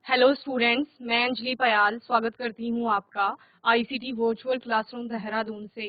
Hello students, मैं अंजलि पयाल स्वागत करती हूँ आपका आईसीटी वर्चुअल क्लासरूम देहरादून से।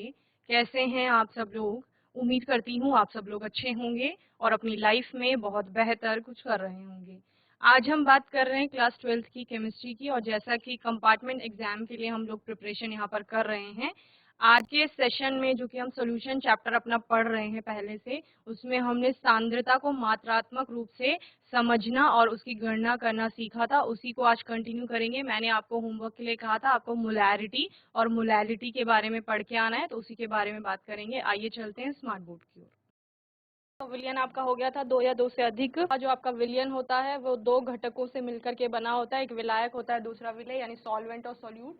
कैसे हैं आप सब लोग? उम्मीद करती हूँ आप सब लोग अच्छे होंगे और अपनी लाइफ में बहुत बेहतर कुछ कर रहे होंगे। आज हम बात कर रहे हैं क्लास 12th की केमिस्ट्री की, और जैसा कि कंपार्टमेंट एग्जाम के लिए हम लोग प्रिपरेशन यहाँ पर कर रहे हैं, आज के सेशन में जो कि हम सॉल्यूशन चैप्टर अपना पढ़ रहे हैं पहले से, उसमें हमने सांद्रता को मात्रात्मक रूप से समझना और उसकी गणना करना सीखा था। उसी को आज कंटिन्यू करेंगे। मैंने आपको होमवर्क के लिए कहा था आपको मोलैरिटी और मोलैलिटी के बारे में पढ़ के आना है, तो उसी के बारे में बात करेंगे। आइए चलते हैं स्मार्ट बोर्ड की ओर। तो विलयन आपका हो गया था 2 या 2 से अधिक। जो आपका विलयन होता है वो 2 घटकों से मिलकर के बना होता है। एक विलायक होता है, दूसरा विलेय, यानी सॉल्वेंट और सोल्यूट।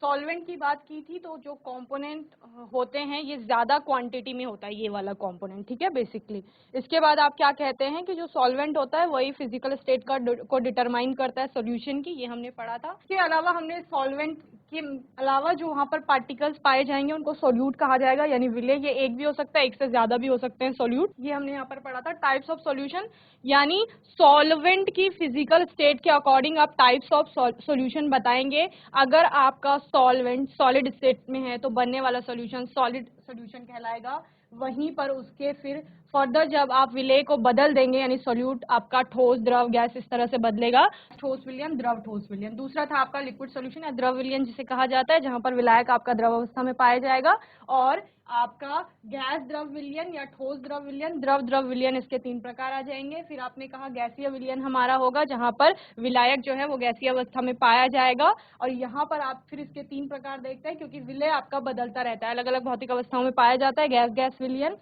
सॉल्वेंट की बात की थी तो जो कंपोनेंट होते हैं ये ज्यादा क्वांटिटी में होता है, ये वाला कंपोनेंट, ठीक है बेसिकली। इसके बाद आप क्या कहते हैं कि जो सॉल्वेंट होता है वही फिजिकल स्टेट को डिटरमाइन करता है सॉल्यूशन की, ये हमने पढ़ा था। इसके अलावा हमने सॉल्वेंट के अलावा जो वहाँ पर पार्टिकल्स पाए जाएंगे उनको सोल्यूट कहा जाएगा, यानी विलेय। ये एक भी हो सकता है, एक से ज्यादा भी हो सकते हैं सोल्यूट, ये हमने यहाँ पर पढ़ा था। टाइप्स ऑफ सॉल्यूशन, यानी सॉल्वेंट की फिजिकल स्टेट के अकॉर्डिंग आप टाइप्स ऑफ सॉल्यूशन बताएंगे। अगर आपका सॉल्वेंट सॉलिड स्टेट में है तो बनने वाला सॉल्यूशन सॉलिड सॉल्यूशन कहलाएगा। वहीं पर उसके फिर फर्दर जब आप विलेय को बदल देंगे, यानी सोल्यूट आपका ठोस द्रव गैस इस तरह से बदलेगा, ठोस विलयन द्रव ठोस विलयन। दूसरा था आपका लिक्विड सॉल्यूशन या द्रव विलयन जिसे कहा जाता है, जहां पर विलायक आपका द्रव अवस्था में पाया जाएगा। और आपका गैस द्रव विलयन या ठोस द्रव विलयन, द्रव द्रव विलयन, इसके 3 प्रकार आ जाएंगे। फिर आपने कहा गैसीय विलयन हमारा होगा, जहां पर विलायक जो है वो गैसीय अवस्था में पाया जाएगा। और यहाँ पर आप फिर इसके 3 प्रकार देखते हैं, क्योंकि विलेय आपका बदलता रहता है, अलग अलग भौतिक अवस्थाओं में पाया जाता है। गैस गैस विलयन,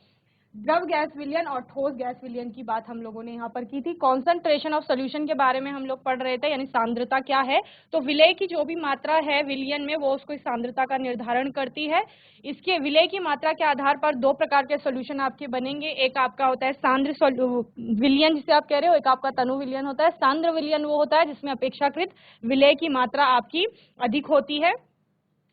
द्रव गैस विलयन और ठोस गैस विलयन की बात हम लोगों ने यहाँ पर की थी। कॉन्सेंट्रेशन ऑफ सोल्यूशन के बारे में हम लोग पढ़ रहे थे, यानी सांद्रता क्या है। तो विलेय की जो भी मात्रा है विलयन में वो उसको इस सांद्रता का निर्धारण करती है। इसके विलेय की मात्रा के आधार पर 2 प्रकार के सोल्यूशन आपके बनेंगे। एक आपका होता है सांद्र विलयन जिसे आप कह रहे हो, एक आपका तनु विलयन होता है। सांद्र विलयन वो होता है जिसमें अपेक्षाकृत विलेय की मात्रा आपकी अधिक होती है।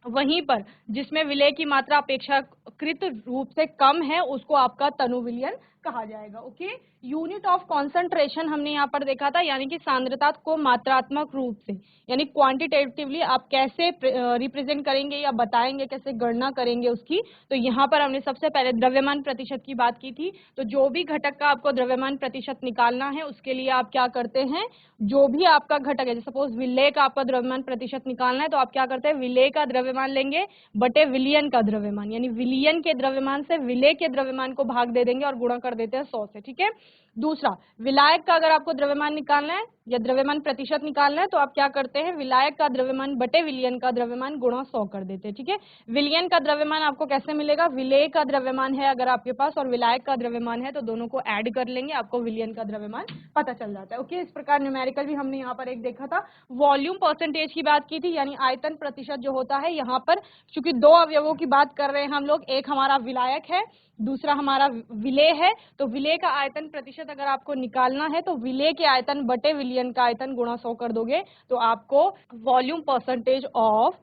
वहीं पर जिसमें विलेय की मात्रा अपेक्षाकृत रूप से कम है उसको आपका तनु विलयन कहा जाएगा। ओके, यूनिट ऑफ कॉन्सेंट्रेशन हमने यहाँ पर देखा था, यानी कि सांद्रता को मात्रात्मक रूप से, यानी क्वांटिटेटिवली आप कैसे रिप्रेजेंट करेंगे या बताएंगे, कैसे गणना करेंगे उसकी। तो यहाँ पर हमने सबसे पहले द्रव्यमान प्रतिशत की बात की थी। तो जो भी घटक का आपको द्रव्यमान प्रतिशत निकालना है उसके लिए आप क्या करते हैं, जो भी आपका घटक है, जैसे सपोज विलेय का आपका द्रव्यमान प्रतिशत निकालना है तो आप क्या करते हैं, विलेय का द्रव्यमान लेंगे बटे विलयन का द्रव्यमान, यानी विलयन के द्रव्यमान से विलेय के द्रव्यमान को भाग दे देंगे और गुणा कर देते हैं 100 से, ठीक है। दूसरा, विलायक का अगर आपको द्रव्यमान निकालना है या द्रव्यमान प्रतिशत निकालना है तो आप क्या करते हैं, विलायक का द्रव्यमान बटे विलयन का द्रव्यमान गुणा 100 कर देते हैं, ठीक है। विलयन का द्रव्यमान आपको कैसे मिलेगा, विलेय का द्रव्यमान है अगर आपके पास और विलायक का द्रव्यमान है तो दोनों को ऐड कर लेंगे, आपको विलयन का द्रव्यमान पता चल जाता है। ओके, इस प्रकार न्यूमेरिकल भी हमने यहाँ पर एक देखा था। वॉल्यूम परसेंटेज की बात की थी, यानी आयतन प्रतिशत जो होता है। यहाँ पर चूंकि 2 अवयवों की बात कर रहे हैं हम लोग, एक हमारा विलायक है, दूसरा हमारा विलेय है। तो विलेय का आयतन प्रतिशत अगर आपको निकालना है तो विलेय के आयतन बटे विलयन का आयतन गुणा 100 कर दोगे तो आपको वॉल्यूम परसेंटेज ऑफ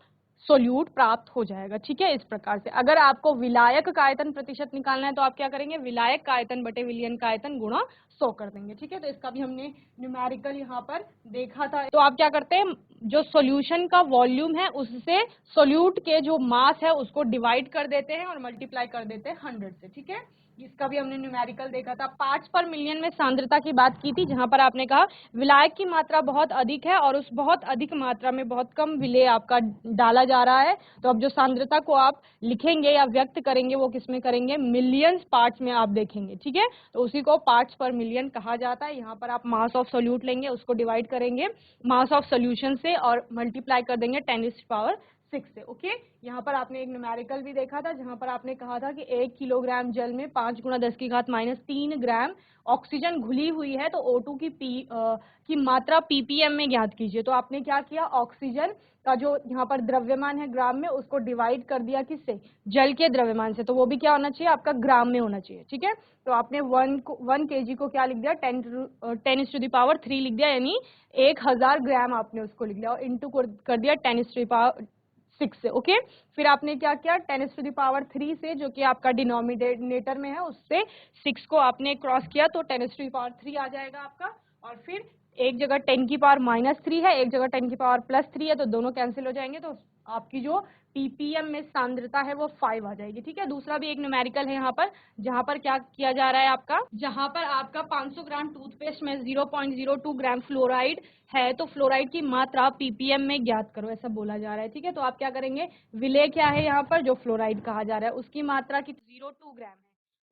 सोल्यूट प्राप्त हो जाएगा, ठीक है। इस प्रकार से अगर आपको विलायक का आयतन प्रतिशत निकालना है तो आप क्या करेंगे, विलायक का आयतन बटे विलयन का आयतन गुणा 100 कर देंगे, ठीक है। तो इसका भी हमने न्यूमेरिकल यहाँ पर देखा था। तो आप क्या करते हैं, जो सॉल्यूशन का वॉल्यूम है उससे सोल्यूट के जो मास है उसको डिवाइड कर देते हैं और मल्टीप्लाई कर देते हैं 100 से, ठीक है। इसका भी हमने न्यूमेरिकल देखा था। पार्ट्स पर मिलियन में सांद्रता की बात की थी, जहां पर आपने कहा विलायक की मात्रा बहुत अधिक है और उस बहुत अधिक मात्रा में बहुत कम विलेय आपका डाला जा रहा है। तो अब जो सांद्रता को आप लिखेंगे या व्यक्त करेंगे वो किसमें करेंगे, मिलियंस पार्ट्स में आप देखेंगे, ठीक है। तो उसी को पार्ट्स पर मिलियन कहा जाता है। यहाँ पर आप मास ऑफ सोल्यूट लेंगे, उसको डिवाइड करेंगे मास ऑफ सोल्यूशन से और मल्टीप्लाई कर देंगे 10⁻⁶ से। ओके, यहाँ पर आपने एक न्यूमेरिकल भी देखा था जहां पर आपने कहा था कि 1 किलोग्राम जल में 5 × 10⁻³ ग्राम ऑक्सीजन घुली हुई है, तो O2 की मात्रा ppm में ज्ञात कीजिए। तो आपने क्या किया, ऑक्सीजन का जो यहाँ पर द्रव्यमान है ग्राम में, उसको डिवाइड कर दिया किससे, जल के द्रव्यमान से। तो वो भी क्या होना चाहिए, आपका ग्राम में होना चाहिए, ठीक है। तो आपने 1 kg को क्या लिख दिया, 10⁻³ लिख दिया, यानी 1000 ग्राम आपने उसको लिख लिया और इंटू कर दिया 10⁻⁶ से। ओके, फिर आपने क्या किया, 10⁻³ से जो कि आपका डिनोमिनेटर में है उससे 6 को आपने क्रॉस किया तो 10⁻³ आ जाएगा आपका। और फिर एक जगह 10⁻³ है, एक जगह 10⁻+3 है, तो दोनों कैंसिल हो जाएंगे, तो आपकी जो ppm में सांद्रता है वो 5 आ जाएगी। ठीक है, दूसरा भी एक न्यूमेरिकल है यहाँ पर, जहाँ पर क्या किया जा रहा है आपका, जहाँ पर आपका 500 ग्राम टूथपेस्ट में 0.02 ग्राम फ्लोराइड है, तो फ्लोराइड की मात्रा ppm में ज्ञात करो, ऐसा बोला जा रहा है। ठीक है, तो आप क्या करेंगे, विलेय क्या है यहाँ पर, जो फ्लोराइड कहा जा रहा है, उसकी मात्रा की 0.2 ग्राम है,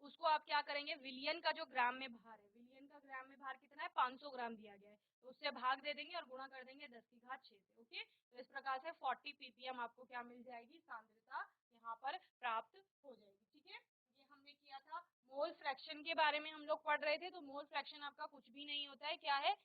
उसको आप क्या करेंगे, विलियन का जो ग्राम में भार है, विलियन का ग्राम में भार कितना है, 500 ग्राम दिया गया है, तो उससे भाग दे देंगे और गुणा कर देंगे 10⁶ से। ओके, तो इस प्रकार से 40 ppm आपको क्या मिल जाएगी, सांद्रता यहाँ पर प्राप्त हो जाएगी। ठीक है, ये हमने किया था। मोल फ्रैक्शन के बारे में हम लोग पढ़ रहे थे, तो मोल फ्रैक्शन आपका कुछ भी नहीं होता है, क्या है,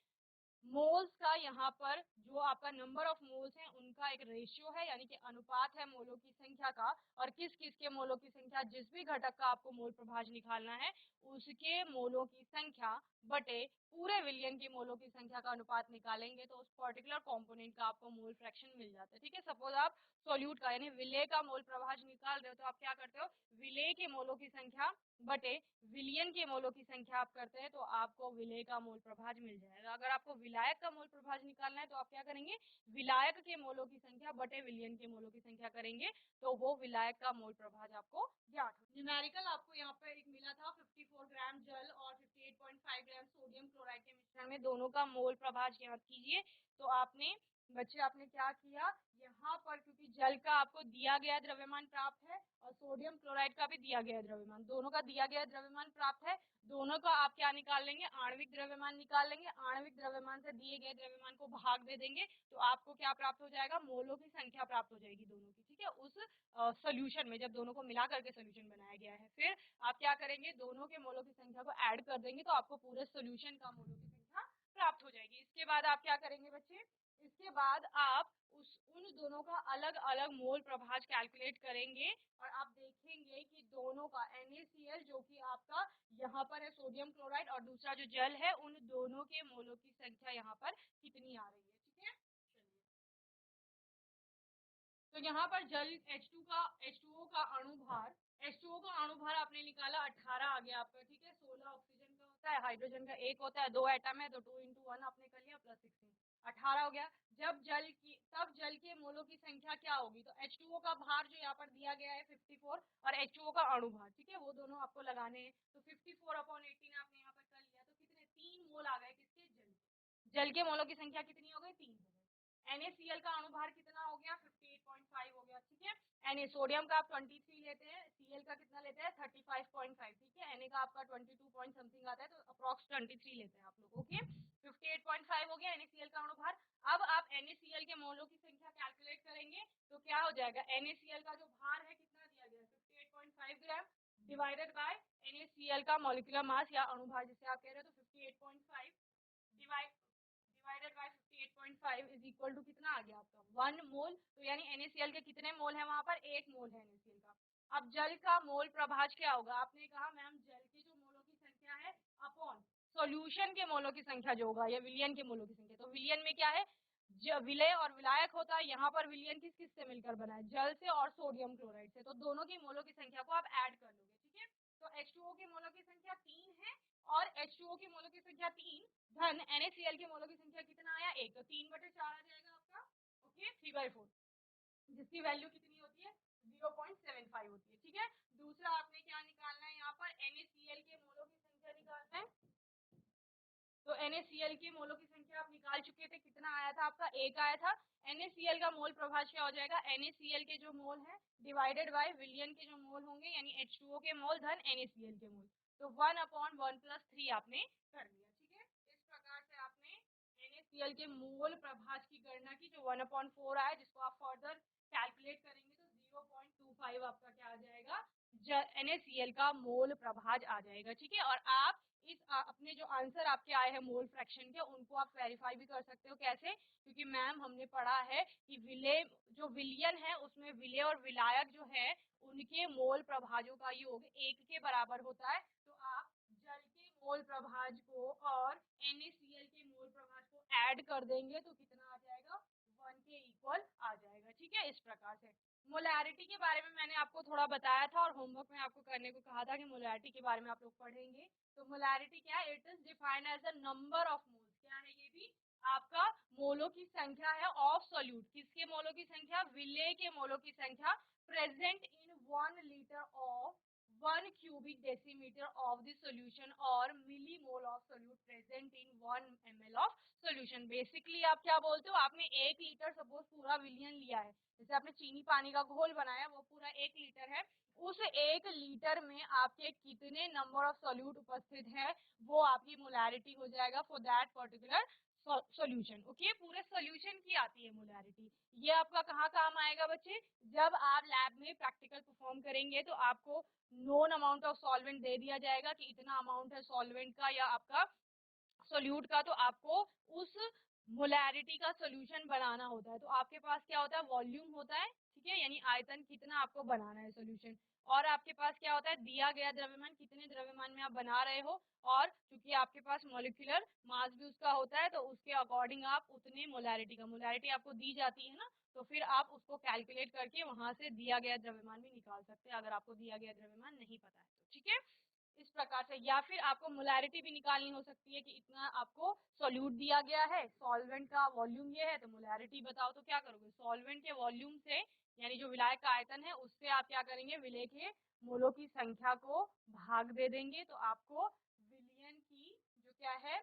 मोल्स का यहाँ पर जो आपका नंबर ऑफ मोल्स हैं उनका एक रेशियो है, यानी कि अनुपात है मोलों की संख्या का, और किस किस के मोलों की संख्या, जिस भी घटक का आपको मोल प्रभाज निकालना है उसके मोलों की संख्या बटे पूरे विलियन की मोलों की संख्या का अनुपात निकालेंगे, तो उस पर्टिकुलर कंपोनेंट का आपको मोल फ्रैक्शन मिल जाता है। ठीक है, सपोज आप सोल्यूट का यानी विलेय का मोल प्रभाज निकाल रहे हो, तो आप क्या करते हो, विलेय के मोलों की संख्या बटे विलियन के मोलों की संख्या आप करते हैं, तो आपको विलेय का मोल प्रभाज मिल जाएगा। अगर आपको विलायक का मोल प्रभाज निकालना है, तो आप क्या करेंगे, विलायक के मोलों की संख्या बटे विलियन के मोलों की संख्या करेंगे, तो वो विलायक का मोल प्रभाज आपको ज्ञात हो। न्यूमेरिकल आपको यहाँ पे एक मिला था, 54 ग्राम जल और 58.5 ग्राम सोडियम क्लोराइड के मिश्रण में दोनों का मोल प्रभाज ज्ञात कीजिए। तो आपने बच्चे आपने क्या किया, यहाँ पर क्योंकि जल का आपको दिया गया द्रव्यमान प्राप्त है और सोडियम क्लोराइड का भी दिया गया द्रव्यमान, दोनों का दिया गया द्रव्यमान प्राप्त है, दोनों का आप क्या निकाल लेंगे, आणविक द्रव्यमान निकाल लेंगे, आणविक द्रव्यमान से दिए गए द्रव्यमान को भाग दे देंगे, तो आपको क्या प्राप्त हो जाएगा, मोलों की संख्या प्राप्त हो जाएगी दोनों की। ठीक है, उस सोल्यूशन में जब दोनों को मिला करके सोल्यूशन बनाया गया है, फिर आप क्या करेंगे, दोनों के मोलों की संख्या को ऐड कर देंगे, तो आपको पूरे सोल्यूशन का मोलों की संख्या प्राप्त हो जाएगी। इसके बाद आप क्या करेंगे बच्चे, इसके बाद आप उन दोनों का अलग अलग मोल प्रभाज कैलकुलेट करेंगे, और आप देखेंगे कि दोनों का NaCl जो कि आपका यहाँ पर है सोडियम क्लोराइड और दूसरा जो जल है, उन दोनों के मोलों की संख्या यहाँ पर कितनी आ रही है। ठीक है, चलिए, तो यहाँ पर जल H2O का अणुभार, H2O का अणुभार आपने निकाला 18 आ गया आपका। ठीक है, 16 ऑक्सीजन का होता है, हाइड्रोजन का एक होता है, 2 एटम है, तो 2 × 1 आपने कर लिया, प्लस 16 18 हो गया। तब जल के मोलों की संख्या क्या होगी, तो H2O का भार जो यहाँ पर दिया गया है 54 और H2O का अणुभार, ठीक है, वो दोनों आपको लगाने हैं, तो 54/18 आपने यहाँ पर कर लिया, तो कितने 3 मोल आ गए किसके, जल के मोलों की संख्या कितनी हो गई, 3 हो गई। NaCl का अणुभार कितना हो गया, 58.5 हो गया। ठीक है, Na सोडियम का आप 23 लेते हैं, Cl का कितना लेते हैं, 35.5। ठीक है, Na का आपका 22 पॉइंट समथिंग आता है, तो अप्रॉक्स 23 लेते हैं आप लोग। ओके, 58.5 हो गया NaCl का अणुभार। अब आप NaCl के मोलों की संख्या कैलकुलेट करेंगे, तो क्या हो जाएगा, NaCl का जो भार है कितना दिया गया है, 58.5 ग्राम डिवाइडेड बाय NaCl का मॉलिक्यूलर मास या अणुभार जिसे आप कह रहे हो, तो 58.5 divided by 58.5 is equal to कितना आ गया आपका, 1 मोल। तो यानी NaCl के कितने मोल है, वहां पर 1 मोल है NaCl का। अब जल का मोल प्रभाज क्या होगा, आपने कहा मैम जल की जो मोलों की संख्या है अपॉन सॉल्यूशन के मोलों की संख्या जो होगा, या विलियन के मोलों की संख्या, तो विलियन में क्या है, विलय और विलायक होता है, यहाँ पर विलियन किस किस से मिलकर बना है, जल से और सोडियम क्लोराइड से, तो दोनों की मोलों की संख्या को आप ऐड कर लोगे। ठीक है, तो H2O की मोलों की संख्या 3 है और H2O की मोलों की संख्या 3 धन NaCl के मोलों की संख्या कितना आया, 1, तो 3/4 आ जाएगा आपका। ओके, 3/4, जिसकी वैल्यू कितनी होती है, 0.75 होती है। ठीक है, दूसरा आपने क्या निकालना है, यहाँ पर NaCl के मोलों की संख्या निकालना है, तो NaCl की मोलों की संख्या आप निकाल चुके थे, कितना आया था आपका, 1 आया था। NaCl का मोल प्रभाज क्या हो जाएगा, NaCl के जो मोल है डिवाइडेड बाय विलियन के जो मोल होंगे, यानी H2O के मोल धन NaCl के मोल, तो 1/1 + 3 आपने कर लिया। ठीक है, इस प्रकार से आपने NaCl के मोल प्रभाज की गणना की, जो 1/4 आया, जिसको आप फर्दर कैलकुलेट करेंगे तो 0.25 आपका क्या आ जाएगा, NaCl का मोल प्रभाज आ जाएगा। ठीक है, और आप इस अपने जो आंसर आपके आए हैं मोल फ्रैक्शन के, उनको आप वेरीफाई भी कर सकते हो। कैसे, क्योंकि मैम हमने पढ़ा है कि विलय जो विलियन है उसमें विलय और विलायक जो है उनके मोल प्रभाजों का योग 1 के बराबर होता है, तो आप जल के मोल प्रभाज को और NaCl के मोल प्रभाज को ऐड कर देंगे, तो कितना आ जाएगा, 1 के इक्वल आ जाएगा। ठीक है, इस प्रकार से मोलैरिटी के बारे में मैंने आपको थोड़ा बताया था, और होमवर्क में आपको करने को कहा था कि मोलैरिटी के बारे में आप लोग पढ़ेंगे। तो मोलैरिटी क्या है, it is defined as the number of moles, आपका मोलों की संख्या है ऑफ सोल्यूट, किसके मोलों की संख्या, विलेय के मोलों की संख्या present in 1 litre of 1 cubic decimeter of the solution और millimole of solute present in 1 ml of solution. Basically आप क्या बोलते हो, आपने 1 लीटर सपोज पूरा विलियन लिया है, जैसे आपने चीनी पानी का घोल बनाया वो पूरा 1 लीटर है, उस 1 लीटर में आपके कितने नंबर ऑफ सोल्यूट उपस्थित है वो आपकी मोलैरिटी हो जाएगा for that particular solution. Okay, पूरे सॉल्यूशन की आती है मोलैरिटी। ये आपका कहाँ काम आएगा बच्चे, जब आप लैब में प्रैक्टिकल परफॉर्म करेंगे तो आपको नोन अमाउंट ऑफ सॉल्वेंट दे दिया जाएगा कि इतना अमाउंट है सॉल्वेंट का या आपका सोल्यूट का, तो आपको उस मोलैरिटी का सोल्यूशन बनाना होता है। तो आपके पास क्या होता है, वॉल्यूम होता है, ठीक है, यानी आयतन कितना आपको बनाना है सोल्यूशन, और आपके पास क्या होता है, दिया गया द्रव्यमान, कितने द्रव्यमान में आप बना रहे हो, और क्योंकि आपके पास मॉलिक्यूलर मास भी उसका होता है तो उसके अकॉर्डिंग आप उतने मोलैरिटी का, मोलैरिटी आपको दी जाती है ना, तो फिर आप उसको कैलकुलेट करके वहां से दिया गया द्रव्यमान भी निकाल सकते हैं अगर आपको दिया गया द्रव्यमान नहीं पता है तो, ठीक है, इस प्रकार से। या फिर आपको मोलैरिटी भी निकालनी हो सकती है कि इतना आपको सोल्यूट दिया गया है, सॉल्वेंट का वॉल्यूम ये है, तो मोलैरिटी बताओ, तो क्या करोगे, सॉल्वेंट के वॉल्यूम से यानी जो विलायक का आयतन है उससे आप क्या करेंगे, विलेय के मोलों की संख्या को भाग दे देंगे, तो आपको विलियन की जो क्या है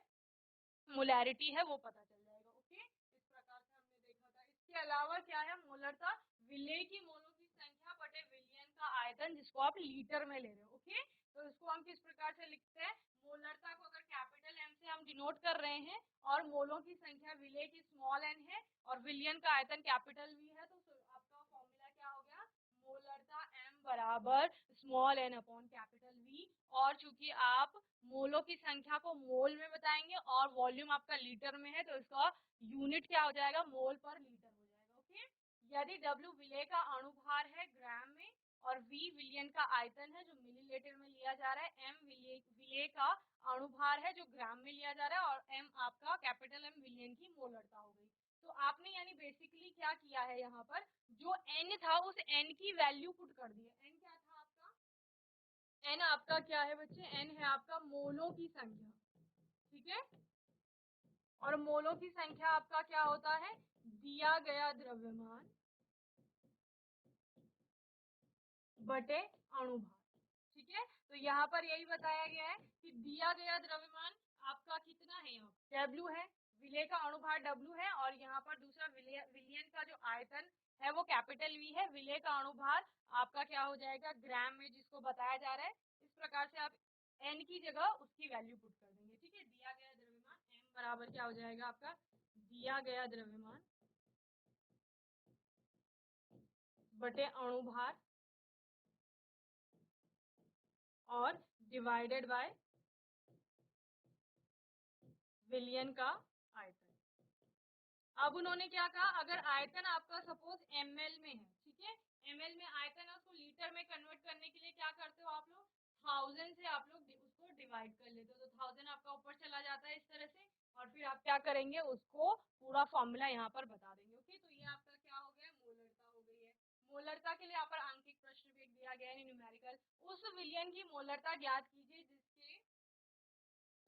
मोलैरिटी है वो पता चल जाएगा। ओके, इस प्रकार से हमने देखा था। इसके अलावा क्या है, मोलरता, विलेय की मोलों की संख्या बटे विलियन का आयतन, जिसको आप लीटर में ले रहे हो। ओके, तो इसको हम किस प्रकार से लिखते हैं, मोलरता को अगर कैपिटल एम से हम डिनोट कर रहे हैं और मोलों की संख्या विलेय की स्मॉल एन है और विलियन का आयतन कैपिटल वी है, तो आपका फॉर्मूला क्या हो गया, मोलरता एम बराबर small n upon capital V, और चूंकि आप मोलों की संख्या को मोल में बताएंगे और वॉल्यूम आपका लीटर में है तो इसका यूनिट क्या हो जाएगा, मोल पर लीटर हो जाएगा। ओके, यदि W विलेय का अणुभार है ग्राम में और V विलियन का आयतन है जो मिलीलीटर में लिया जा रहा है, M विलेय का अणुभार है जो ग्राम में लिया जा रहा है, और M आपका कैपिटल M विलियन की मोलरता हो गई। तो आपने यानी बेसिकली क्या किया है, यहाँ पर जो N था उस N की वैल्यू पुट कर दी है। N क्या था आपका, एन आपका क्या है बच्चे, एन है आपका मोलों की संख्या, ठीक है, और मोलों की संख्या आपका क्या होता है, दिया गया द्रव्यमान बटे अणुभार, ठीक है। तो यहाँ पर यही बताया गया है कि दिया गया द्रव्यमान आपका कितना है, यहाँ W है, विलेय का अणुभार W है, और यहाँ पर दूसरा विलियन का जो आयतन है वो कैपिटल V है, विलेय का अणुभार आपका क्या हो जाएगा ग्राम में, जिसको बताया जा रहा है। इस प्रकार से आप N की जगह उसकी वैल्यू पुट कर देंगे, ठीक है। दिया गया द्रव्यमान M बराबर क्या हो जाएगा आपका, दिया गया द्रव्यमान बटे अणुभार और डिवाइडेड बाय विलियन का आयतन। अब उन्होंने क्या कहा, अगर आयतन आपका सपोज ml में है, ठीक है, ml में आयतन है, उसको लीटर में कन्वर्ट करने के लिए क्या करते हो आप लोग, 1000 से आप लोग उसको डिवाइड कर लेते हो, तो 1000 आपका ऊपर चला जाता है इस तरह से, और फिर आप क्या करेंगे, उसको पूरा फॉर्मूला यहाँ पर बता देंगे। ओके, तो ये आपका क्या हो गया, मोलरता हो गई है। मोलरता के लिए यहाँ पर आंकिक प्रश्न भी दिया गया है, न्यूमेरिकल, उस विलियन की मोलरता ज्ञात कीजिए जिसके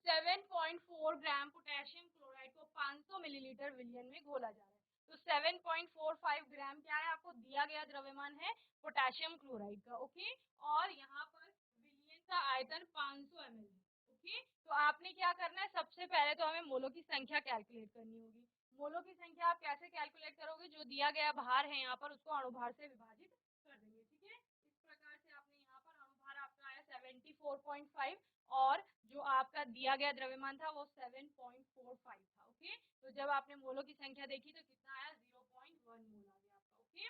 7.4 ग्राम पोटेशियम क्लोराइड को 500 मिलीलीटर विलियन में घोला जा रहा है। तो 7.45 ग्राम क्या है, आपको दिया गया द्रव्यमान है पोटेशियम क्लोराइड का। ओके, और यहाँ पर विलियन का आयतन 500 ml है। ओके, तो आपने क्या करना है, सबसे पहले तो हमें मोलों की संख्या कैलकुलेट करनी होगी। मोलों की संख्या आप कैसे कैलकुलेट करोगे, जो दिया गया भार है यहाँ पर उसको अणुभार से विभाजित कर देंगे, ठीक है। इस प्रकार से आपने यहाँ पर अणुभार आपका आया 74.5 और जो आपका दिया गया द्रव्यमान था वो 7.45 था। ओके, तो जब आपने मोलों की संख्या देखी तो कितना आया, 0.1 मोल आ गया आपका। ओके,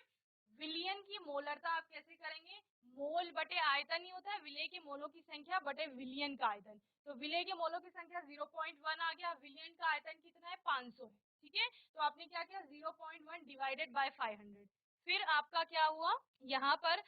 विलियन की मोलरता आप कैसे करेंगे, मोल बटे आयतन ही होता है, विलेय के मोलों की संख्या बटे विलियन का आयतन, तो विलेय के मोलों की संख्या 0.1 आ गया, विलियन का आयतन कितना है, 500 है, ठीक है। तो आपने क्या किया, 0.1 डिवाइडेड बाय 500, फिर आपका क्या हुआ, यहाँ पर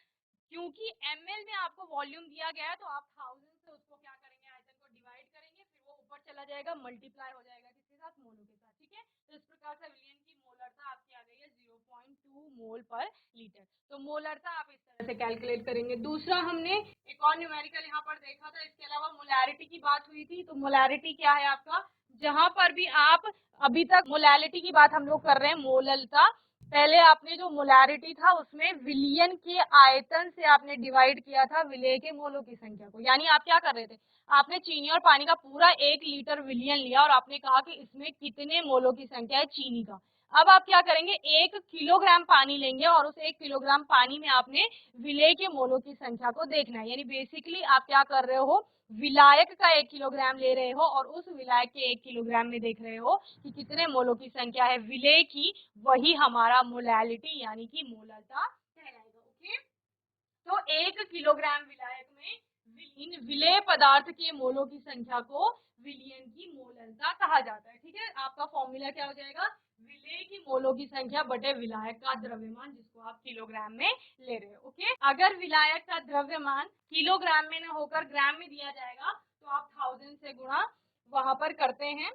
क्योंकि ml में आपको वॉल्यूम दिया गया है तो आप 1000 से उसको क्या करेंगे, आयतन को डिवाइड करेंगे, फिर वो ऊपर चला जाएगा, मल्टीप्लाई हो जाएगा किसके साथ, मोलों के साथ, ठीक है। तो इस प्रकार से विलियन की मोलरता आपकी आ गई है 0.2 मोल पर लीटर। तो मोलरता आप इस तरह से कैलकुलेट करेंगे। दूसरा हमने एक और न्यूमेरिकल यहाँ पर देखा था, इसके अलावा मोलैरिटी की बात हुई थी, तो मोलैरिटी क्या है आपका, जहां पर भी आप अभी तक मोलैलिटी की बात हम लोग कर रहे हैं, मोललता, पहले आपने जो मोलैरिटी था उसमें विलयन के आयतन से आपने डिवाइड किया था विलेय के मोलों की संख्या को। यानी आप क्या कर रहे थे, आपने चीनी और पानी का पूरा 1 लीटर विलयन लिया और आपने कहा कि इसमें कितने मोलों की संख्या है चीनी का। अब आप क्या करेंगे, 1 किलोग्राम पानी लेंगे और उस 1 किलोग्राम पानी में आपने विलेय के मोलों की संख्या को देखना है। यानी बेसिकली आप क्या कर रहे हो, विलायक का 1 किलोग्राम ले रहे हो और उस विलायक के 1 किलोग्राम में देख रहे हो कि कितने मोलों की संख्या है विलेय की, वही हमारा मोलैलिटी यानी कि मोललता कहलाएगा। ओके, तो 1 किलोग्राम विलायक में विलीन विलेय पदार्थ के मोलों की संख्या को विलयन की मोललता कहा जाता है। ठीक है, आपका फॉर्मूला क्या हो जाएगा, विलेय की मोलों की संख्या बटे विलायक का द्रव्यमान, जिसको आप किलोग्राम में ले रहे हो। ओके, अगर विलायक का द्रव्यमान किलोग्राम में न होकर ग्राम में दिया जाएगा तो आप 1000 से गुणा वहां पर करते हैं।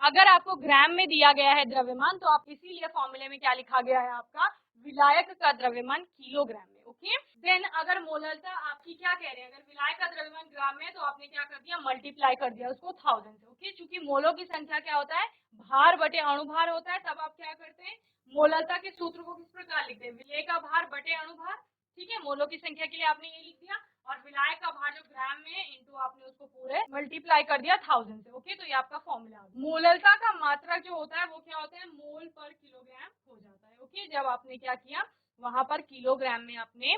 अगर आपको ग्राम में दिया गया है द्रव्यमान तो आप इसीलिए फॉर्मूले में क्या लिखा गया है आपका, विलायक का द्रव्यमान किलोग्राम में। ओके, देन अगर मोललता आपकी क्या कह रहे हैं, अगर विलायक का द्रव्यमान ग्राम में है तो आपने क्या कर दिया, मल्टीप्लाई कर दिया उसको 1000 से। ओके, चूंकि मोलों की संख्या क्या होता है, भार बटे अणुभार होता है, तब आप क्या करते हैं, मोललता के सूत्र को किस प्रकार लिखते हैं, विलेय का भार बटे अणुभार। ठीक है, मोलों की संख्या के लिए आपने ये लिख दिया और विलायक का भार जो ग्राम में है इंटू आपने उसको पूरे मल्टीप्लाई कर दिया 1000 से। ओके, तो ये आपका फॉर्मूला है। मोललता का मात्रक जो होता है वो क्या होता है, मोल पर किलोग्राम हो जाता है। ओके, जब आपने क्या किया, वहां पर किलोग्राम में आपने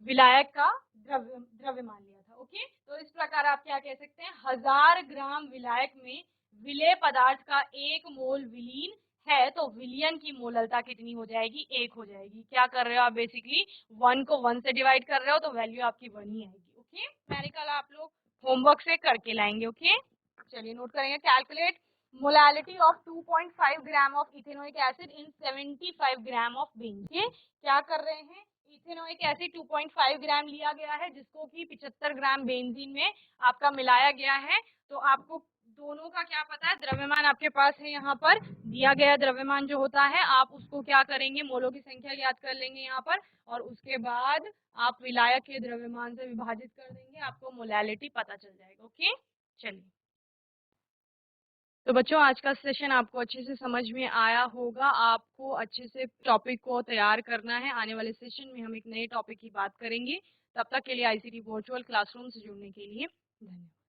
विलायक का द्रव्यमान लिया था। ओके, तो इस प्रकार आप क्या कह सकते हैं, 1000 ग्राम विलायक में विलेय पदार्थ का 1 मोल विलीन है तो विलयन की मोललता कितनी हो जाएगी, 1 हो जाएगी। क्या कर रहे हो आप, बेसिकली 1 को 1 से डिवाइड कर रहे हो तो वैल्यू आपकी 1 ही आएगी। ओके, मैंने कल आप लोग होमवर्क से करके लाएंगे। ओके, चलिए नोट करेंगे, calculate molality of 2.5 gram of ethanoic acid in 75 gram of benzene. क्या कर रहे हैं, इथेनोइक एसिड 2.5 ग्राम लिया गया है जिसको कि 75 ग्राम बेंजीन में आपका मिलाया गया है। तो आपको दोनों का क्या पता है, द्रव्यमान आपके पास है, यहाँ पर दिया गया द्रव्यमान जो होता है आप उसको क्या करेंगे, मोलों की संख्या याद कर लेंगे यहाँ पर, और उसके बाद आप विलायक के द्रव्यमान से विभाजित कर देंगे, आपको मोलैलिटी पता चल जाएगा। ओके, चलिए, तो बच्चों आज का सेशन आपको अच्छे से समझ में आया होगा। आपको अच्छे से टॉपिक को तैयार करना है, आने वाले सेशन में हम एक नए टॉपिक की बात करेंगे। तब तक के लिए आईसीटी वर्चुअल क्लासरूम से जुड़ने के लिए धन्यवाद।